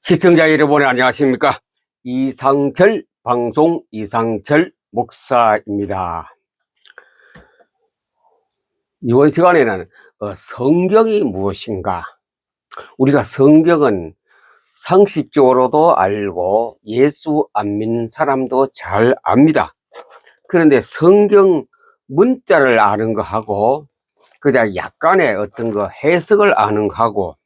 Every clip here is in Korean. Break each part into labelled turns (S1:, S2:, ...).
S1: 시청자 여러분 안녕하십니까. 이상철 방송 이상철 목사입니다. 이번 시간에는 성경이 무엇인가, 우리가 성경은 상식적으로도 알고 예수 안 믿는 사람도 잘 압니다. 그런데 성경 문자를 아는 거하고 그냥 약간의 어떤 거 해석을 아는 거하고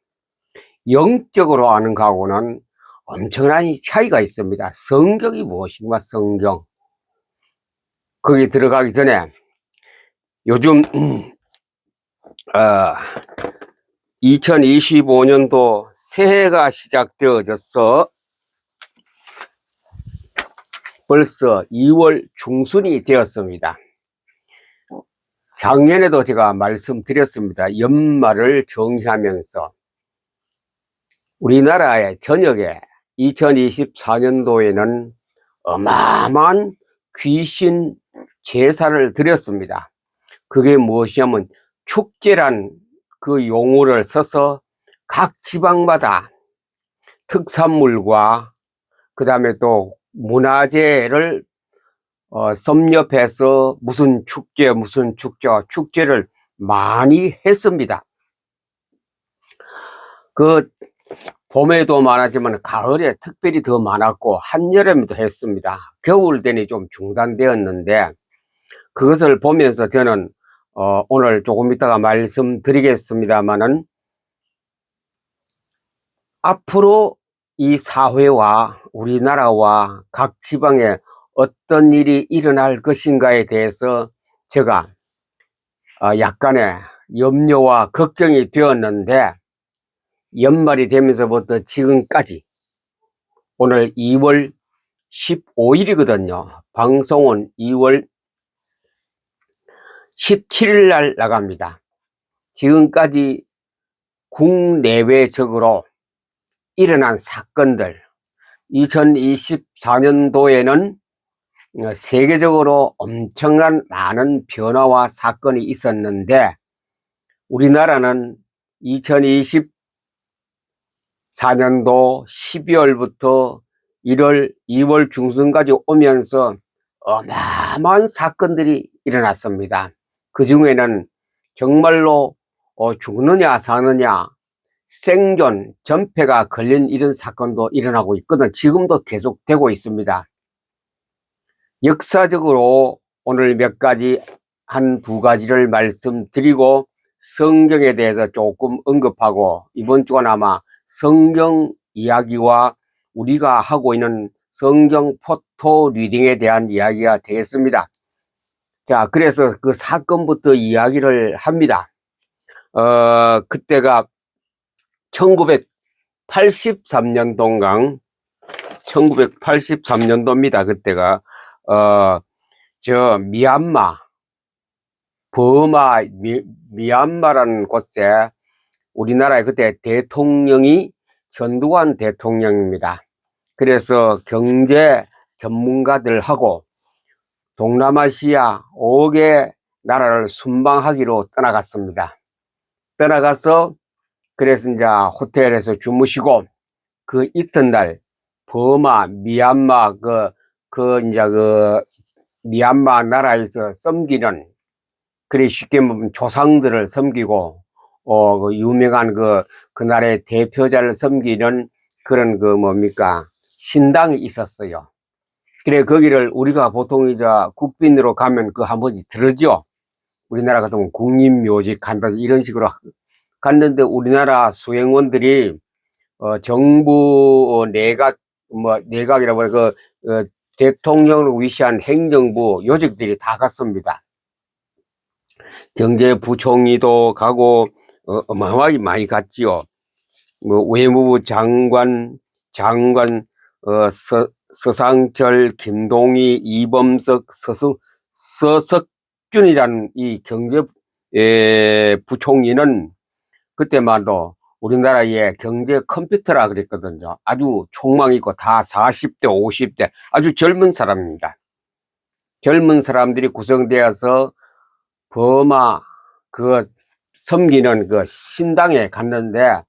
S1: 영적으로 아는 거하고는 엄청난 차이가 있습니다. 성경이 무엇인가, 성경. 거기 들어가기 전에 요즘 2025년도 새해가 시작되어져서 벌써 2월 중순이 되었습니다. 작년에도 제가 말씀드렸습니다. 연말을 정리하면서 우리나라의 전역에 2024년도에는 어마어마한 귀신 제사를 드렸습니다. 그게 무엇이냐면 축제란 그 용어를 써서 각 지방마다 특산물과 그 다음에 또 문화재를 섭렵해서 무슨 축제를 많이 했습니다. 그 봄에도 많았지만 가을에 특별히 더 많았고 한여름에도 했습니다. 겨울 때는 좀 중단되었는데 그것을 보면서 저는 오늘 조금 이따가 말씀드리겠습니다만은 앞으로 이 사회와 우리나라와 각 지방에 어떤 일이 일어날 것인가에 대해서 제가 약간의 염려와 걱정이 되었는데, 연말이 되면서부터 지금까지 오늘 2월 15일이거든요. 방송은 2월 17일 날 나갑니다. 지금까지 국내외적으로 일어난 사건들, 2024년도에는 세계적으로 엄청난 많은 변화와 사건이 있었는데 우리나라는 2024년도 12월부터 2월 중순까지 오면서 어마어마한 사건들이 일어났습니다. 그 중에는 정말로 죽느냐 사느냐, 생존, 전폐가 걸린 이런 사건도 일어나고 있거든. 지금도 계속되고 있습니다. 역사적으로 오늘 몇 가지, 한두 가지를 말씀드리고 성경에 대해서 조금 언급하고, 이번 주간 아마 성경 이야기와 우리가 하고 있는 성경 포토 리딩에 대한 이야기가 되겠습니다. 자, 그래서 그 사건부터 이야기를 합니다. 그때가 1983년도인가, 1983년도입니다. 그때가 미얀마, 버마, 미얀마라는 곳에 우리나라의 그때 대통령이 전두환 대통령입니다. 그래서 경제 전문가들하고 동남아시아 5개 나라를 순방하기로 떠나갔습니다. 떠나가서 그래서 이제 호텔에서 주무시고 그 이튿날 버마, 미얀마 미얀마 나라에서 섬기는, 그래 쉽게 보면 조상들을 섬기고 그 유명한 그 나라의 대표자를 섬기는 그런 신당이 있었어요. 그래 거기를 우리가 보통 이제 국빈으로 가면 한 번씩 들으죠. 우리나라 같으면 국립묘지 간다 이런 식으로 갔는데, 우리나라 수행원들이 정부 내각이라고 해서 대통령을 위시한 행정부 요직들이 다 갔습니다. 경제부총리도 가고 어마어마하게 많이 갔지요. 외무부 장관, 서상철, 김동희, 이범석, 서석준이라는 이 경제부총리는 그때만도 우리나라의 경제 컴퓨터라 그랬거든요. 아주 촉망 있고 다 40대, 50대 아주 젊은 사람입니다. 젊은 사람들이 구성되어서 버마 섬기는 그 신당에 갔는데,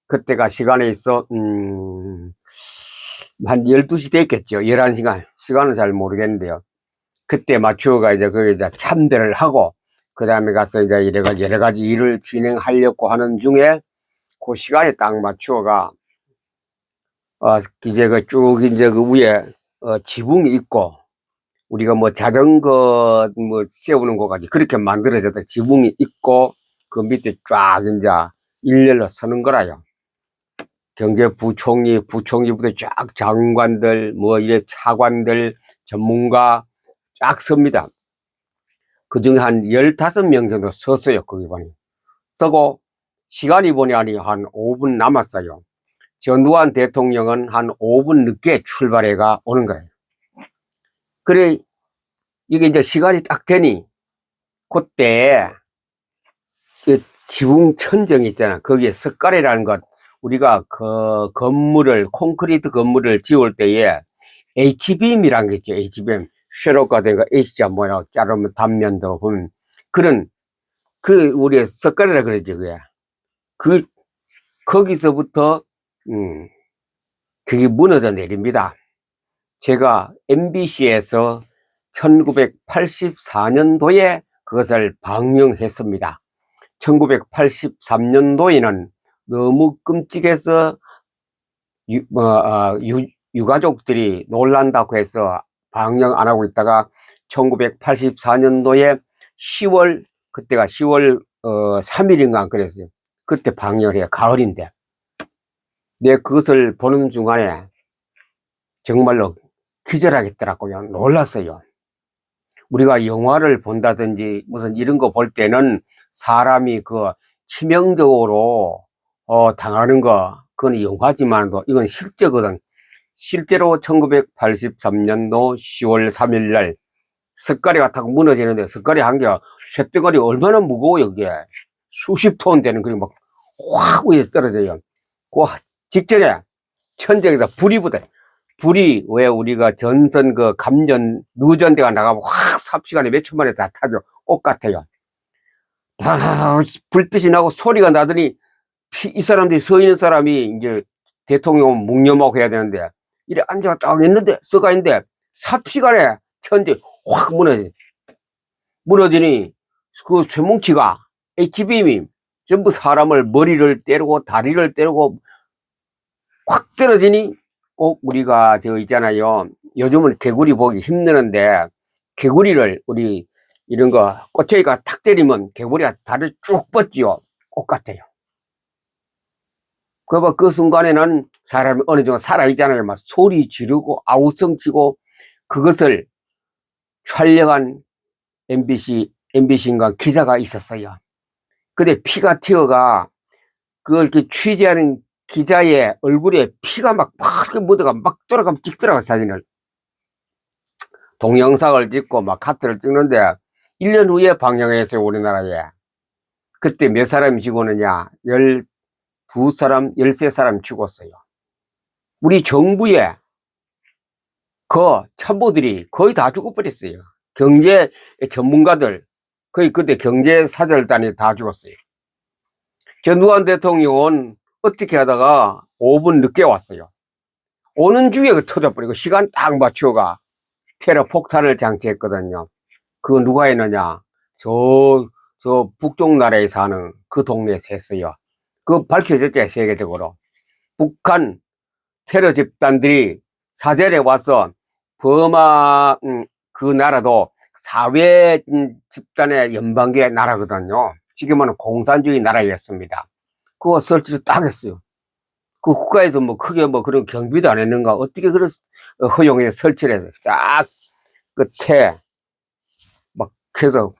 S1: 그때가 시간에 있어 한 12시 됐겠죠. 11시간. 시간은 잘 모르겠는데요. 그때 맞추어가 이제 거기다 참배를 하고, 그 다음에 가서 이제 여러 가지 일을 진행하려고 하는 중에, 그 시간에 딱 맞추어가, 이제 이제 그 위에, 지붕이 있고, 우리가 뭐 자전거 뭐 세우는 거까지 그렇게 만들어졌다. 지붕이 있고, 그 밑에 쫙 이제 일렬로 서는 거라요. 부총리부터 쫙 장관들, 뭐 이래 차관들, 전문가 쫙 섭니다. 그 중에 한 15명 정도 섰어요. 거기 보니. 서고, 시간이 보니 한 5분 남았어요. 전두환 대통령은 한 5분 늦게 출발해가 오는 거예요. 그래, 이게 이제 시간이 딱 되니, 그때, 그 지붕 천정이 있잖아. 거기에 석가래라는 것, 우리가 그 콘크리트 건물을 지을 때에 H빔이라는 게 있죠. H빔. 쉐로가 된거 H자 뭐라고 자르면 단면도 보면 그런 우리 석가래라 그러지 그게. 거기서부터 그게 무너져 내립니다. 제가 MBC에서 1984년도에 그것을 방영했습니다. 1983년도에는 너무 끔찍해서 유가족들이 놀란다고 해서 방영 안 하고 있다가 1984년도에 10월, 그때가 10월 3일인가 그랬어요. 그때 방영을 해요. 가을인데. 내 그것을 보는 중간에 정말로 기절하겠더라고요. 놀랐어요. 우리가 영화를 본다든지 무슨 이런 거 볼 때는 사람이 그 치명적으로 당하는 거 그건 영화지만 이건 실제거든. 실제로 1983년도 10월 3일 날 석가래가 탁 무너지는데 석가래 한 개가 쇳덩어리 얼마나 무거워요. 이게 수십 톤 되는 그게 막 확 위에 떨어져요. 그 직전에 천정에서 불이 붙어요. 불이 왜 우리가 전선 그 감전 누전대가 나가면 확 삽시간에 몇 초 만에 다 타죠. 꽃 같아요. 다 불빛이 나고 소리가 나더니 이 사람들이 서 있는 사람이 이제 대통령 묵념하고 해야 되는데 이래 앉아가 딱 있는데 써가 있는데 삽시간에 천재 확 무너지니 그 쇠뭉치가 H빔이 전부 사람을 머리를 때리고 다리를 때리고 확 떨어지니 꼭 우리가 저 있잖아요. 요즘은 개구리 보기 힘드는데 개구리를 우리 이런 거 꼬챙이가 탁 때리면 개구리가 다리를 쭉 뻗지요. 똑같아요. 그 순간에는 사람이 어느 정도 살아있잖아요. 막 소리 지르고 아우성치고 그것을 촬영한 MBC인가 기자가 있었어요. 근데 피가 튀어가 그걸 이렇게 취재하는 기자의 얼굴에 피가 막 파랗게 묻어가 막 돌아가면 찍더라고 사진을. 동영상을 찍고 막 카트를 찍는데 1년 후에 방영했어요. 우리나라에. 그때 몇 사람이 죽었느냐 12사람 13사람 죽었어요. 우리 정부에 그 참모들이 거의 다 죽어버렸어요. 경제 전문가들 거의 그때 경제사절단이 다 죽었어요. 전두환 대통령은 어떻게 하다가 5분 늦게 왔어요. 오는 중에 터져버리고 시간 딱 맞춰가 테러 폭탄을 장치했거든요. 그거 누가 했느냐? 저 북쪽 나라에 사는 그 동네에서 했어요. 그거 밝혀졌죠, 세계적으로. 북한 테러 집단들이 사절에 와서 버마, 그 나라도 사회 집단의 연방계 나라거든요. 지금은 공산주의 나라였습니다. 그거 설치를 딱 했어요. 그 국가에서 뭐 크게 뭐 그런 경비도 안 했는가? 어떻게 그런 허용해 설치를 해서 쫙 끝에 막 해서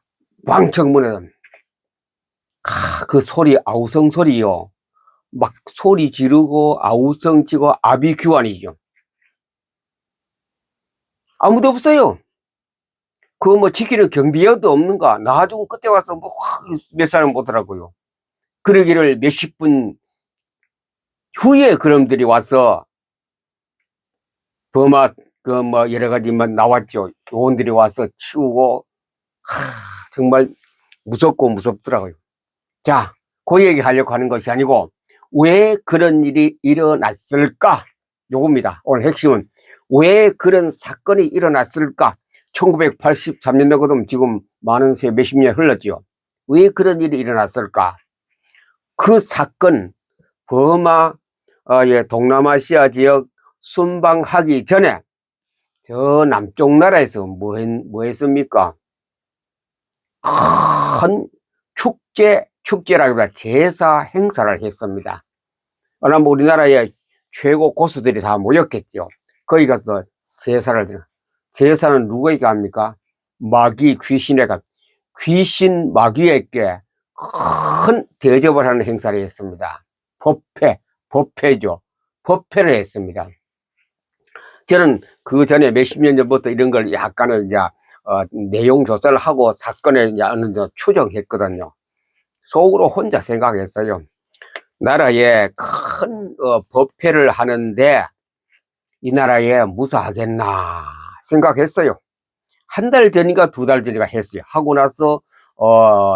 S1: 왕창 문에 그 소리 아우성 소리요. 막 소리 지르고 아우성 치고 아비규환이죠. 아무도 없어요. 그거 뭐 지키는 경비원도 없는가? 나중에 그때 와서 뭐 몇 사람 보더라고요. 그러기를 몇십 분 후에 그놈들이 와서 버마 그 뭐 여러 가지만 나왔죠. 요원들이 와서 치우고 정말 무섭고 무섭더라고요. 자, 그 얘기 하려고 하는 것이 아니고 왜 그런 일이 일어났을까? 요겁니다. 오늘 핵심은 왜 그런 사건이 일어났을까? 1983년도거든 지금 많은 새 몇십 년 흘렀죠. 왜 그런 일이 일어났을까? 그 사건 버마 동남아시아 지역 순방하기 전에 저 남쪽 나라에서 뭐 했습니까? 큰 축제라기보다 제사 행사를 했습니다. 아마 우리나라의 최고 고수들이 다 모였겠죠. 거기 가서 제사는 누구에게 합니까? 마귀 귀신에게, 귀신 마귀에게 큰 대접을 하는 행사를 했습니다. 법회죠. 법회를 했습니다. 저는 그 전에 몇십 년 전부터 이런 걸 약간은 이제 내용 조사를 하고 사건에 이제 어느 정도 추정했거든요. 속으로 혼자 생각했어요. 나라에 큰 법회를 하는데 이 나라에 무사하겠나 생각했어요. 한 달 전인가 두 달 전인가 했어요. 하고 나서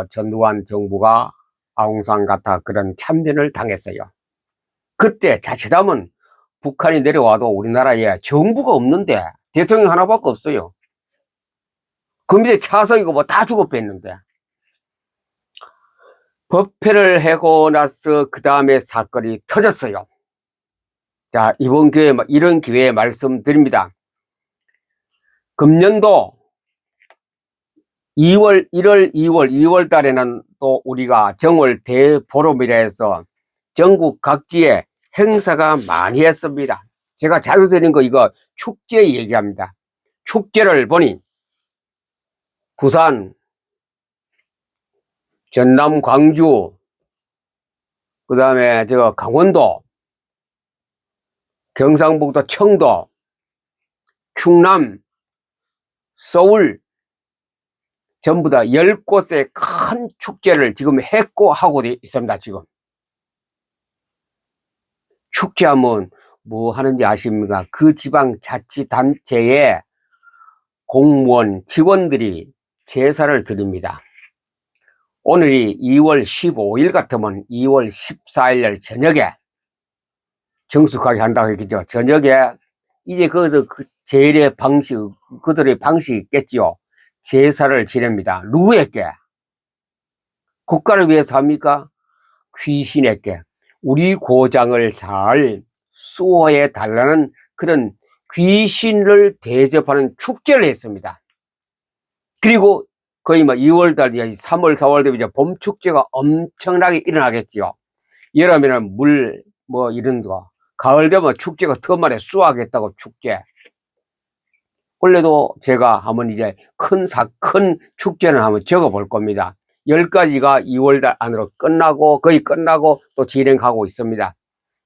S1: 전두환 정부가 아웅산 같아 그런 참변을 당했어요. 그때 자칫하면 북한이 내려와도 우리나라에 정부가 없는데 대통령 하나밖에 없어요. 그 밑에 차석이고 뭐 다 죽어 뺐는데. 법회를 하고 나서 그 다음에 사건이 터졌어요. 자, 이번 기회에 이런 기회에 말씀드립니다. 금년도 1월, 2월 달에는 또 우리가 정월 대보름이라 해서 전국 각지에 행사가 많이 했습니다. 제가 자료 드린 거 이거 축제 얘기합니다. 축제를 보니 부산, 전남, 광주, 그 다음에 강원도, 경상북도, 청도, 충남, 서울 전부 다 10곳의 큰 축제를 지금 했고 하고 있습니다. 지금 축제하면 뭐 하는지 아십니까? 그 지방자치단체의 공무원, 직원들이 제사를 드립니다. 오늘이 2월 15일 같으면 2월 14일 저녁에 정숙하게 한다고 했겠죠. 저녁에 이제 거기서 그 제례 방식, 그들의 방식이 있겠죠. 제사를 지냅니다. 누구에게? 국가를 위해서 합니까? 귀신에게. 우리 고장을 잘 수호해 달라는 그런 귀신을 대접하는 축제를 했습니다. 그리고 거의 2월달, 3월, 4월 되면 이제 봄 축제가 엄청나게 일어나겠죠. 여름에는 이런 거. 가을 되면 축제가 더 많이 쏘아겠다고 축제. 원래도 제가 한번 이제 큰 축제는 한번 적어 볼 겁니다. 10가지가 2월달 안으로 거의 끝나고 또 진행하고 있습니다.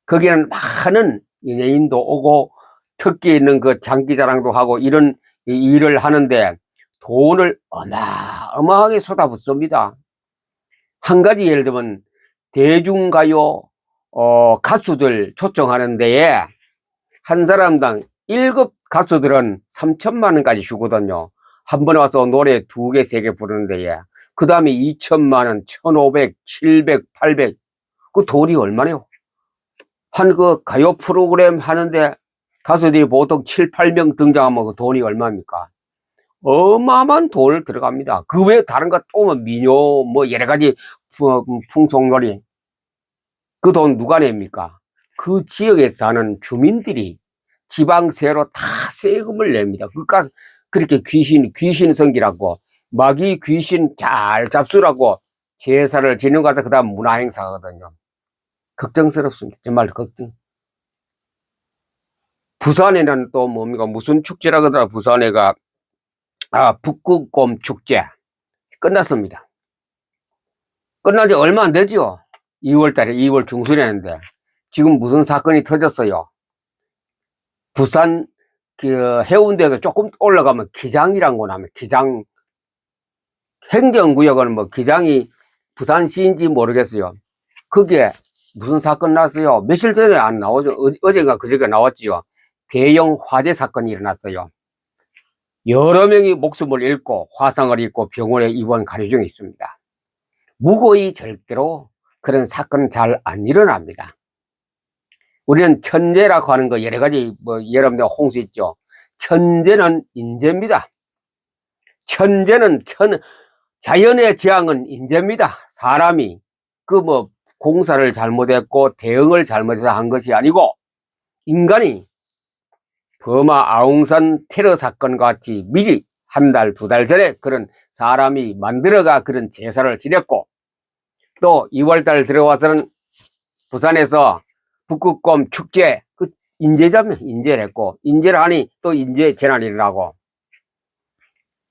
S1: 거기는 많은 연예인도 오고 특기 있는 그 장기자랑도 하고 이런 일을 하는데 돈을 어마어마하게 쏟아붓습니다. 한 가지 예를 들면 대중가요 가수들 초청하는 데에 한 사람당 1급 가수들은 3천만 원까지 주거든요. 한 번에 와서 노래 2개, 3개 부르는 데에. 그 다음에 2천만 원, 1,500, 700, 800. 그 돈이 얼마네요? 한 그 가요 프로그램 하는데 가수들이 보통 7, 8명 등장하면 그 돈이 얼마입니까? 어마어마한 돈을 들어갑니다. 그 외에 다른 거 또 민요, 여러 가지 풍속놀이. 그 돈 누가 냅니까? 그 지역에 사는 주민들이 지방세로 다 세금을 냅니다. 그렇게 귀신 섬기라고, 마귀 귀신 잘 잡수라고 제사를 지내고 가서 그 다음 문화행사거든요. 걱정스럽습니다. 정말 걱정. 부산에는 또 뭡니까? 무슨 축제라 그러더라. 부산에가, 북극곰 축제. 끝났습니다. 끝난 지 얼마 안 되죠? 2월 달에, 2월 중순에 했는데. 지금 무슨 사건이 터졌어요? 부산 그 해운대에서 조금 올라가면 기장이란 거 나면 기장 행정구역은 기장이 부산시인지 모르겠어요. 그게 무슨 사건 났어요? 며칠 전에 안 나오죠. 어제가 그저께 나왔지요. 대형 화재 사건이 일어났어요. 여러 명이 목숨을 잃고 화상을 입고 병원에 입원 간호 중에 있습니다. 무고히 절대로 그런 사건은 잘 안 일어납니다. 우리는 천재라고 하는 거 여러 가지 뭐 여러분들 홍수 있죠. 천재는 인재입니다. 천재는 자연의 재앙은 인재입니다. 사람이 그 뭐 공사를 잘못했고 대응을 잘못해서 한 것이 아니고 인간이 버마 아웅산 테러 사건 같이 미리 한 달, 두 달 전에 그런 사람이 만들어가 그런 제사를 지냈고 또 2월달 들어와서는 부산에서 북극곰 축제 그 인재자면 인재를 했고 인재를 하니 또 인재 재난이 일어나고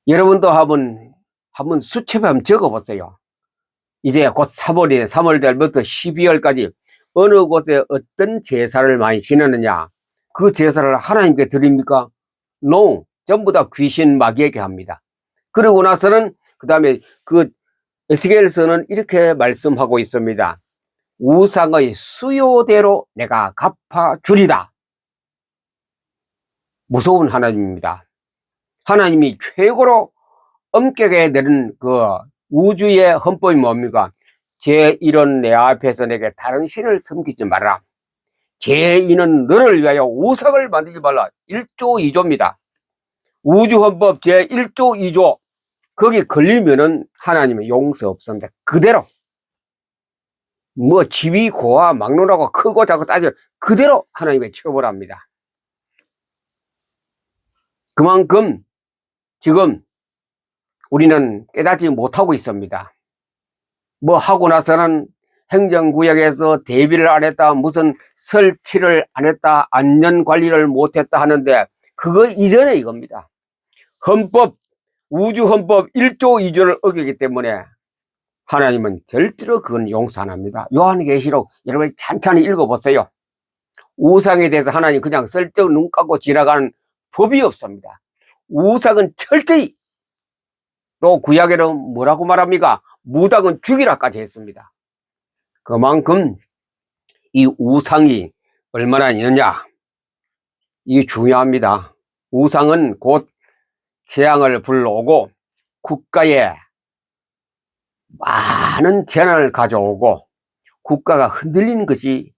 S1: 여러분도 한번 수첩에 한번 적어보세요. 이제 곧 3월이네. 3월달부터 12월까지 어느 곳에 어떤 제사를 많이 지내느냐 그 제사를 하나님께 드립니까? No. 전부 다 귀신 마귀에게 합니다. 그러고 나서는 그 다음에 그 에스겔서는 이렇게 말씀하고 있습니다. 우상의 수요대로 내가 갚아주리다. 무서운 하나님입니다. 하나님이 최고로 엄격하게 내린 그 우주의 헌법이 뭡니까? 제1은 내 앞에서 내게 다른 신을 섬기지 말라. 제2는 너를 위하여 우상을 만들지 말라. 1조 2조입니다. 우주헌법 제1조 2조 거기 걸리면은 하나님의 용서 없습니다. 그대로 뭐 지위 고하 막론하고 크고 작고 따져 그대로 하나님의 처벌합니다. 그만큼 지금 우리는 깨닫지 못하고 있습니다. 뭐 하고 나서는 행정구역에서 대비를 안 했다, 무슨 설치를 안 했다, 안전관리를 못했다 하는데 그거 이전에 이겁니다. 헌법, 우주헌법 1조 2조를 어기기 때문에 하나님은 절대로 그건 용서 안 합니다. 요한계시록 여러분이 찬찬히 읽어보세요. 우상에 대해서 하나님 그냥 슬쩍 눈 감고 지나가는 법이 없습니다. 우상은 철저히, 또 구약에는 뭐라고 말합니까? 무당은 죽이라까지 했습니다. 그만큼 이 우상이 얼마나 있느냐, 이게 중요합니다. 우상은 곧 재앙을 불러오고 국가에 많은 재난을 가져오고 국가가 흔들리는 것이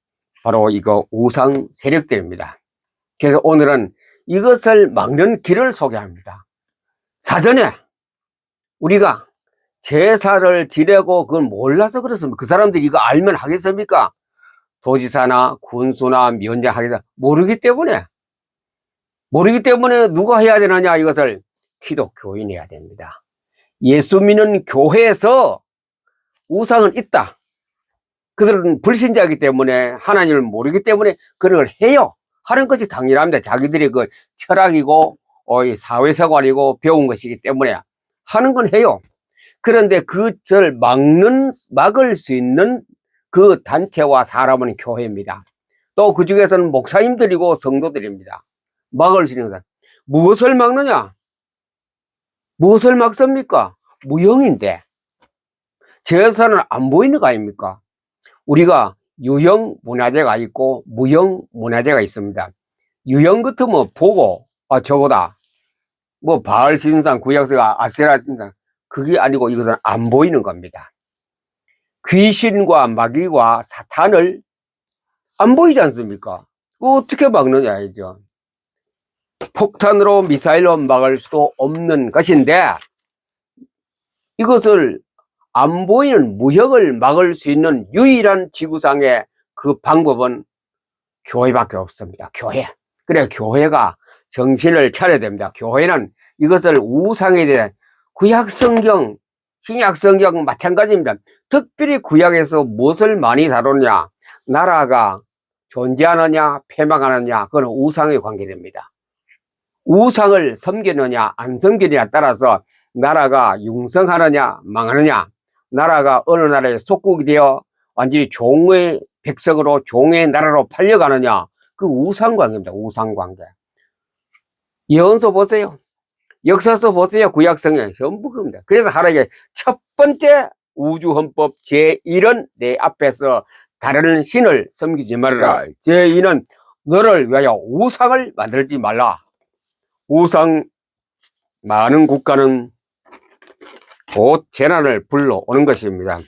S1: 바로 이거 우상 세력들입니다. 그래서 오늘은 이것을 막는 길을 소개합니다. 사전에 우리가 제사를 지내고 그걸 몰라서 그렇습니다. 그 사람들이 이거 알면 하겠습니까? 도지사나 군수나 면장 하겠어 모르기 때문에 누가 해야 되느냐, 이것을 기독교인이 해야 됩니다. 예수 믿는 교회에서 우상은 있다. 그들은 불신자이기 때문에 하나님을 모르기 때문에 그런 걸 해요. 하는 것이 당연합니다. 자기들이 그 철학이고 사회생활이고 배운 것이기 때문에 하는 건 해요. 그런데 그것을 막을 수 있는 그 단체와 사람은 교회입니다. 또 그 중에서는 목사님들이고 성도들입니다. 막을 수 있는 것. 무엇을 막느냐? 무엇을 막습니까? 무형인데. 제사는 안 보이는 거 아닙니까? 우리가 유형 문화재가 있고 무형 문화재가 있습니다. 유형 같으면 보고 저거다. 뭐 바알 신상, 구약서가 아세라 신상, 그게 아니고 이것은 안 보이는 겁니다. 귀신과 마귀와 사탄을 안 보이지 않습니까? 어떻게 막느냐 이죠. 폭탄으로 미사일로 막을 수도 없는 것인데 이것을 안 보이는 무형을 막을 수 있는 유일한 지구상의 그 방법은 교회밖에 없습니다. 교회. 그래 교회가 정신을 차려야 됩니다. 교회는 이것을 우상에 대한 구약성경, 신약성경 마찬가지입니다. 특별히 구약에서 무엇을 많이 다루느냐, 나라가 존재하느냐 패망하느냐, 그건 우상에 관계됩니다. 우상을 섬기느냐 안 섬기느냐에 따라서 나라가 융성하느냐 망하느냐, 나라가 어느 나라에 속국이 되어 완전히 종의 백성으로 종의 나라로 팔려가느냐, 그 우상관계입니다. 우상관계. 예언서 보세요. 역사서 보세요. 구약성경 전부 그겁니다. 그래서 하나님의 첫 번째 우주헌법 제1은 내 앞에서 다른 신을 섬기지 말라. 제2는 너를 위하여 우상을 만들지 말라. 우상 많은 국가는 곧 재난을 불러오는 것입니다.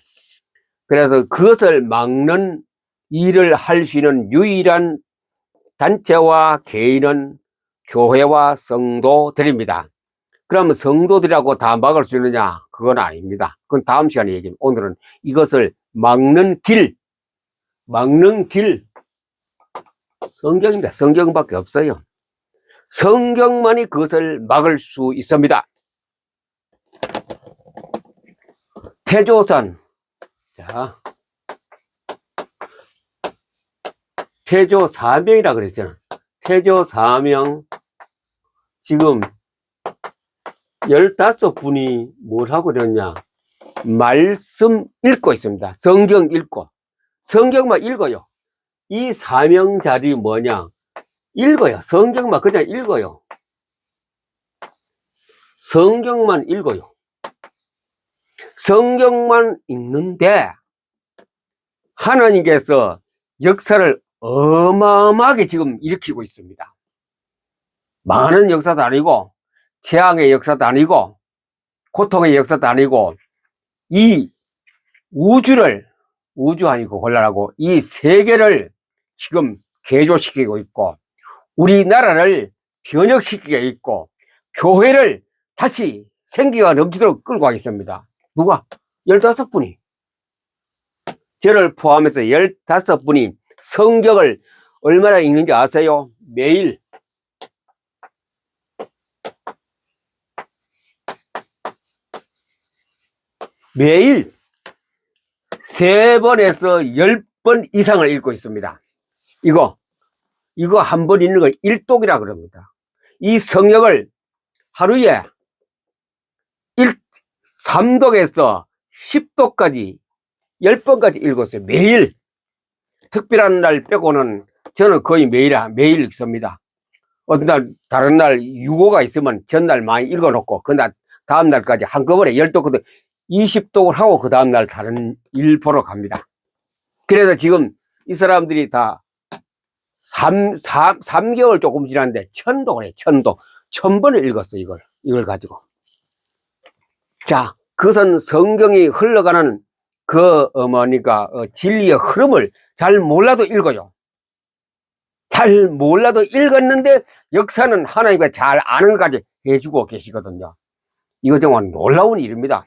S1: 그래서 그것을 막는 일을 할 수 있는 유일한 단체와 개인은 교회와 성도들입니다. 그러면 성도들이라고 다 막을 수 있느냐? 그건 아닙니다. 그건 다음 시간에 얘기합니다. 오늘은 이것을 막는 길, 성경입니다. 성경밖에 없어요. 성경만이 그것을 막을 수 있습니다. 태조선. 자, 태조 사명이라 그랬잖아. 태조 사명. 지금 15분이 뭘 하고 그랬냐? 말씀 읽고 있습니다. 성경 읽고. 성경만 읽어요. 이 사명자리 뭐냐? 읽어요. 성경만 그냥 읽어요. 성경만 읽어요. 성경만 읽는데 하나님께서 역사를 어마어마하게 지금 일으키고 있습니다. 많은 역사도 아니고 재앙의 역사도 아니고 고통의 역사도 아니고 이 우주 아니고 곤란하고 이 세계를 지금 개조시키고 있고 우리나라를 변혁시키고 있고 교회를 다시 생기가 넘치도록 끌고 가겠습니다. 누가? 15분이. 저를 포함해서 15분이 성경을 얼마나 읽는지 아세요? 매일. 매일 3번에서 10번 이상을 읽고 있습니다. 이거 한 번 읽는 걸 일독이라 그럽니다. 이 성경을 하루에 3독에서 10독까지 10번까지 읽었어요. 매일. 특별한 날 빼고는 저는 거의 매일 읽습니다. 어떤 날, 다른 날 유고가 있으면 전날 많이 읽어놓고, 그날, 다음 날까지 한꺼번에 10독, 20독을 하고 그 다음 날 다른 일 보러 갑니다. 그래서 지금 이 사람들이 다 3개월 조금 지났는데 1000독을 해요. 1000독. 1000번을 읽었어요. 이걸 가지고. 자, 그것은 성경이 흘러가는 진리의 흐름을 잘 몰라도 읽어요. 잘 몰라도 읽었는데 역사는 하나님과 잘 아는 것까지 해주고 계시거든요. 이거 정말 놀라운 일입니다.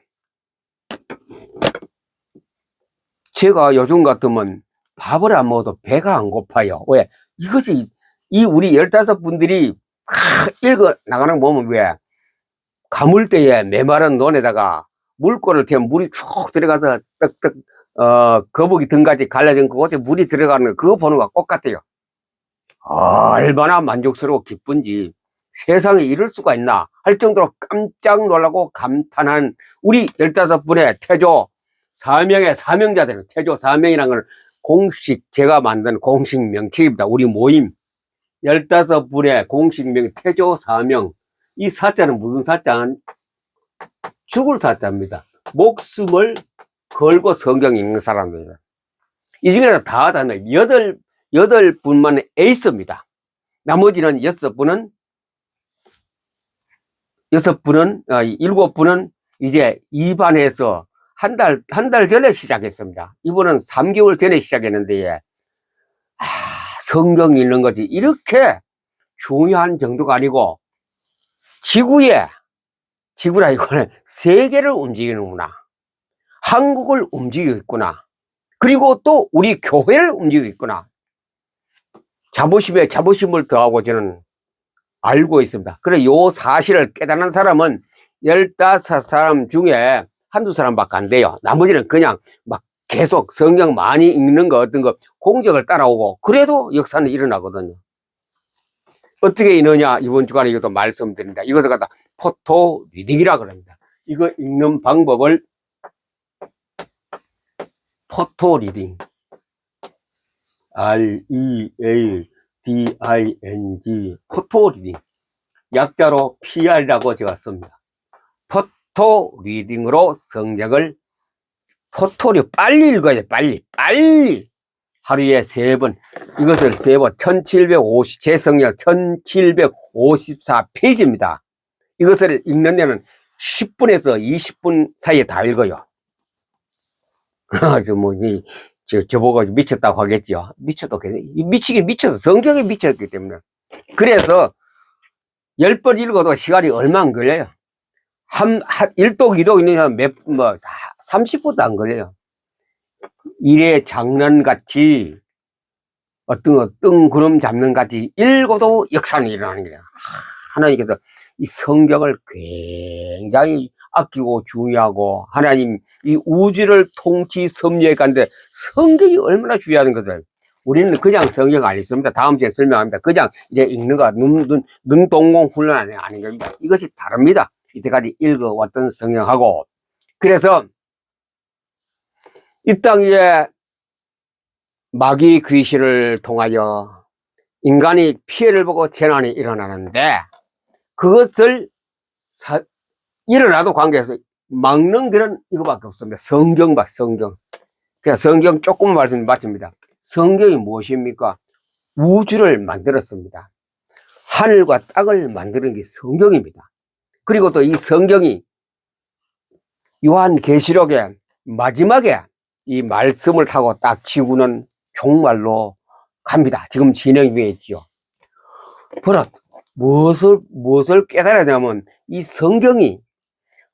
S1: 제가 요즘 같으면 밥을 안 먹어도 배가 안 고파요. 왜? 이것이, 우리 15분들이 읽어 나가는 거 보면 왜? 가물대에 메마른 논에다가 물꼬를 태우면 물이 쭉 들어가서 거북이 등까지 갈라진 그곳에 물이 들어가는 거, 그거 보는 거와 똑같아요. 얼마나 만족스러워 기쁜지 세상에 이럴 수가 있나 할 정도로 깜짝 놀라고 감탄한 우리 15분의 태조 사명의 사명자들은 태조 사명이라는 걸 제가 만든 공식 명칭입니다. 우리 모임 15분의 공식 태조 사명. 이 사자는 무슨 사자? 죽을 사자입니다. 목숨을 걸고 성경 읽는 사람들입니다. 이 중에서 다 8분만 에이스입니다. 나머지는 7분은 7분은 이제 입안해서 한 달 전에 시작했습니다. 이분은 3개월 전에 시작했는데, 성경 읽는 것이 이렇게 중요한 정도가 아니고, 지구라 이거는 세계를 움직이는구나. 한국을 움직이고 있구나. 그리고 또 우리 교회를 움직이고 있구나. 자부심을 더하고 저는 알고 있습니다. 그래, 요 사실을 깨달은 사람은 15사람 중에 한두 사람밖에 안 돼요. 나머지는 그냥 막 계속 성경 많이 읽는 거, 어떤 거, 공적을 따라오고, 그래도 역사는 일어나거든요. 어떻게 읽느냐, 이번 주간에 이것도 말씀드립니다. 이것을 갖다 포토 리딩이라 그럽니다. 이거 읽는 방법을 포토 리딩. READING. 포토 리딩. 약자로 PR이라고 제가 씁니다. 포토 리딩으로 성경을 포토로 빨리 읽어야 돼. 빨리. 하루에 3번. 이것을 3번. 제 성경 1754페이지입니다. 이것을 읽는 데는 10분에서 20분 사이에 다 읽어요. 저보고 미쳤다고 하겠죠. 미쳐도 미치긴 미쳐서 성경에 미쳤기 때문에. 그래서 10번 읽어도 시간이 얼마 안 걸려요. 1독, 2독 있는 사람 30분도 안 걸려요. 일에 장난같이 어떤 뜬구름 잡는 같이 읽어도 역사는 일어나는 거예요. 하나님께서 이 성경을 굉장히 아끼고 중요하고 하나님 이 우주를 통치 섭리해 가는데 성경이 얼마나 중요한 것을 우리는 그냥 성경 안 읽습니다. 다음 주에 설명합니다. 그냥 이제 읽는 거 눈동공 훈련 아닌 겁니다. 이것이 다릅니다. 이때까지 읽어왔던 성경하고. 그래서 이 땅 위에 마귀 귀신을 통하여 인간이 피해를 보고 재난이 일어나는데 그것을 일어나도 관계에서 막는 길은 이거밖에 없습니다. 성경. 그냥 성경 조금 말씀 마칩니다. 성경이 무엇입니까? 우주를 만들었습니다. 하늘과 땅을 만드는 게 성경입니다. 그리고 또 이 성경이 요한계시록의 마지막에 이 말씀을 타고 딱 지구는 종말로 갑니다. 지금 진행 중에 있죠. 보라, 무엇을 깨달아야 되냐면 이 성경이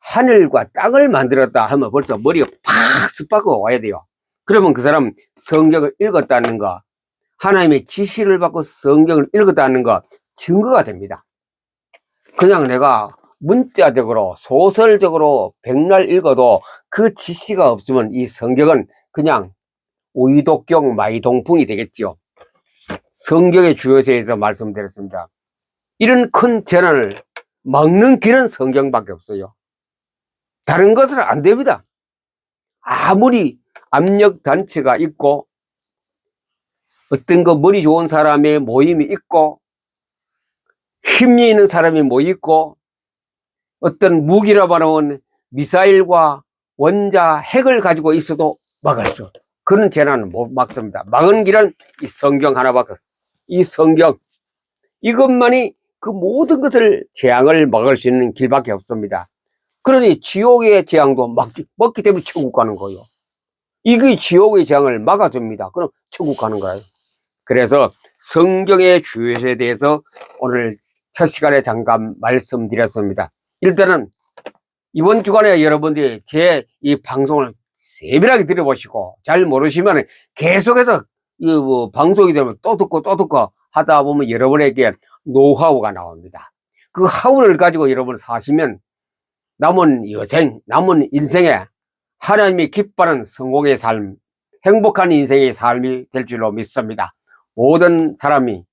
S1: 하늘과 땅을 만들었다 하면 벌써 머리가 팍 습박고 와야 돼요. 그러면 그 사람 성경을 읽었다는 거, 하나님의 지시를 받고 성경을 읽었다는 거 증거가 됩니다. 그냥 내가 문자적으로 소설적으로 백날 읽어도 그 지시가 없으면 이 성경은 그냥 오이독경 마이동풍이 되겠죠. 성경의 주요세에서 말씀드렸습니다. 이런 큰 재난을 막는 길은 성경밖에 없어요. 다른 것은 안 됩니다. 아무리 압력단체가 있고 어떤 거 머리 좋은 사람의 모임이 있고 힘이 있는 사람이 있고 어떤 무기라고 하는 미사일과 원자 핵을 가지고 있어도 막을 수 없어요. 그런 재난은 못 막습니다. 막은 길은 이 성경 하나밖에 없어요. 이 성경 이것만이 그 모든 것을 재앙을 막을 수 있는 길밖에 없습니다. 그러니 지옥의 재앙도 막기 때문에 천국 가는 거예요. 이게 지옥의 재앙을 막아줍니다. 그럼 천국 가는 거예요. 그래서 성경의 주요에 대해서 오늘 첫 시간에 잠깐 말씀드렸습니다. 일단은 이번 주간에 여러분들이 제 이 방송을 세밀하게 들어보시고 잘 모르시면 계속해서 이 방송이 되면 또 듣고 하다 보면 여러분에게 노하우가 나옵니다. 그 하우를 가지고 여러분 사시면 남은 인생에 하나님이 기뻐하는 성공의 삶, 행복한 인생의 삶이 될 줄로 믿습니다. 모든 사람이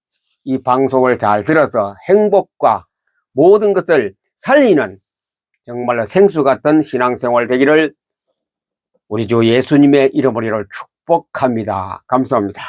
S1: 이 방송을 잘 들어서 행복과 모든 것을 살리는 정말로 생수 같은 신앙생활 되기를 우리 주 예수님의 이름으로 축복합니다. 감사합니다.